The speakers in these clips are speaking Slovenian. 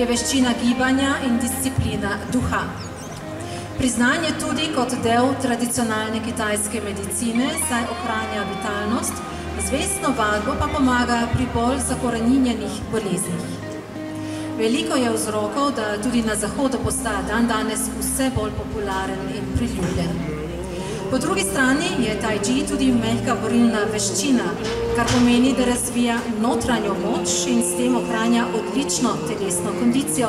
je veščina gibanja in disciplina duha. Priznan je tudi kot del tradicionalne kitajske medicine, saj ohranja vitalnost, zvestno vadbo pa pomaga pri bolj zakoreninjenih boleznih. Veliko je vzrokov, da tudi na Zahodu postaja dandanes vse bolj popularen in priljubljen. Po drugi strani je tai chi tudi mehka borilna veščina, kar pomeni, da razvija notranjo moč in s tem ohranja odlično telesno kondicijo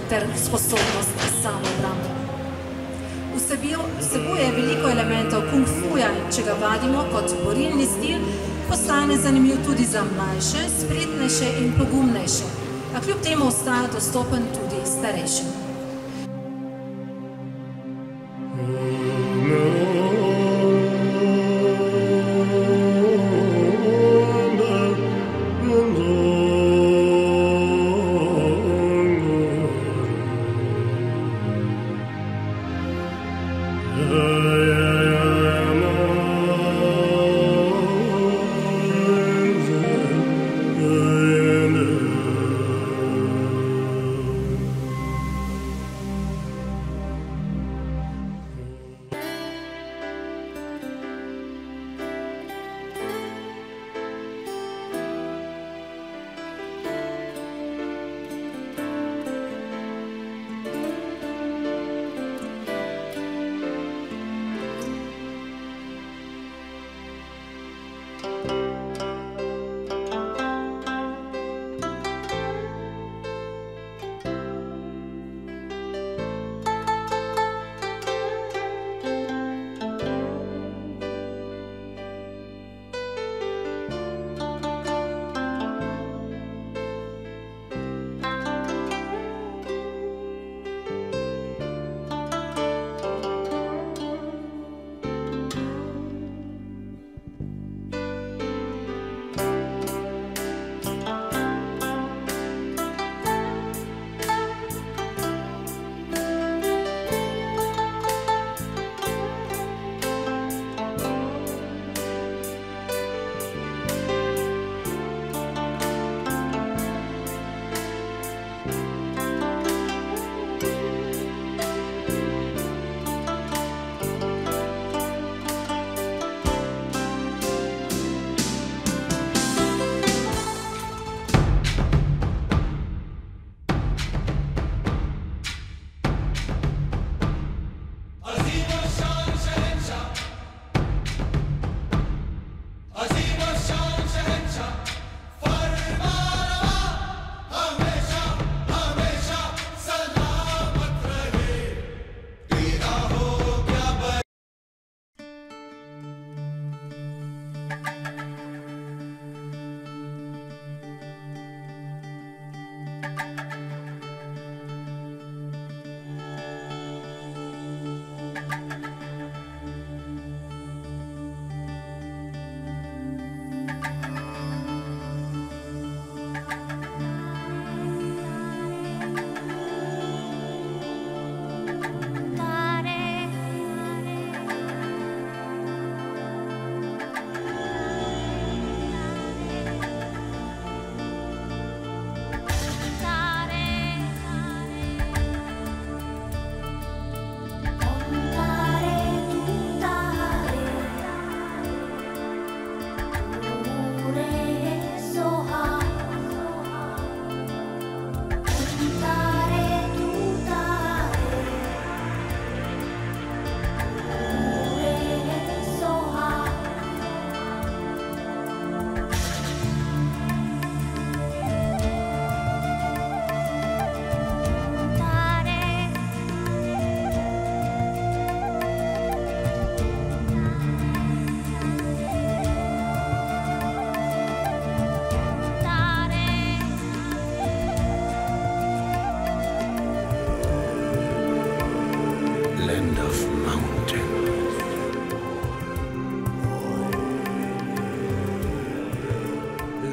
ter sposobnost samoobrambe. Vsebuje veliko elementov kung fuja in če ga vadimo kot borilni stil, postane zanimiv tudi za mlajše, spretnejše in pogumnejše, a kljub temu ostaja dostopen tudi starejšim.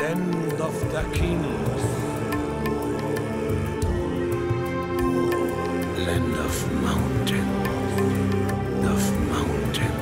Land of the kings. Land of mountain. Of mountain.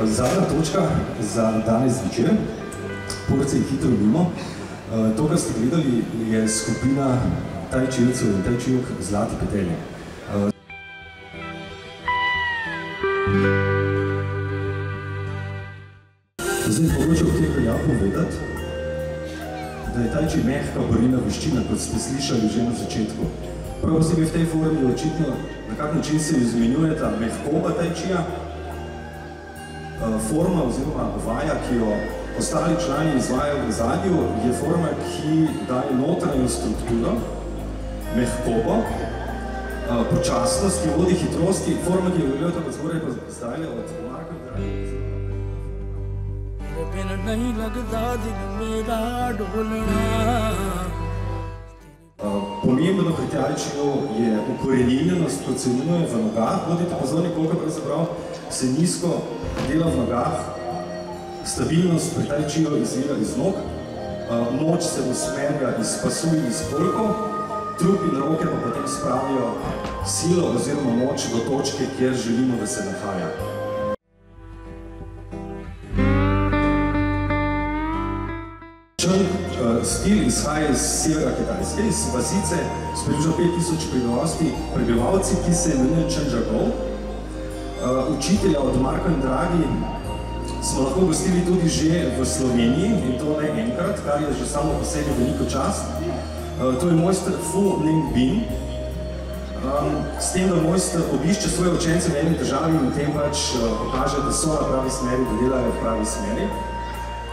Zadnja točka za danes zvečer, porcije hitro mimo. To, kar ste gledali, je skupina tajčilcev in tajčilk Zlati petelje. Zdaj, mogoče v tem velja povedati, da je tajči mehka borilna veščina, kot ste slišali že na začetku. Prav posebej v tej formi je očitno, na kak način se izmenjujeta mehkoba tajčija, forma oziroma vaja, ki jo ostali člani izvajajo v zadju, je forma, ki daje notranjo strukturo, mehkobo, počasnost, ki vodi hitrosti, forma, ki je gledal tako zgoraj pa zdajle od Marka Dragi. Pomembno pri tajčiju je ukorenjenost, kot se imenuje v nogah. Bodite pozorni, koliko pravzaprav se nizko dela v nogah. Stabilnost pri tajčiju izvira iz nog, moč se usmerja iz pasu in iz kolkov, trup in roke pa potem spravijo silo oziroma moč do točke, kjer želimo, da se nahaja. Stil izhaja iz severa Kitajske, iz vasice s približno 5000 prebivalci, ki se imenuje Čenžakov. Učitelja od Marko in Dragi smo lahko gostili tudi že v Sloveniji in to ne enkrat, kar je že samo po sebi veliko čast. To je mojster Fu Ningbin. S tem, da mojster obišče svoje učence v eni državi in v tem pač pokaže, da so na pravi smeri, da delajo v pravi smeri.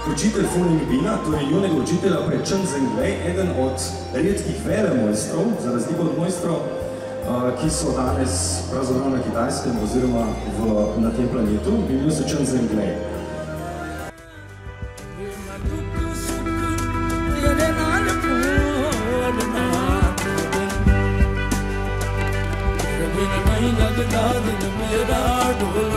Učitelj Fu Ningbina, torej njunega učitelja, pa je Chen Zhenglei, eden od redkih velemojstrov, za razliko od mojstrov, ki so danes pravzaprav na Kitajskem oziroma na tem planetu, imenuje se Chen Zhenglei. Lagda dil mera dol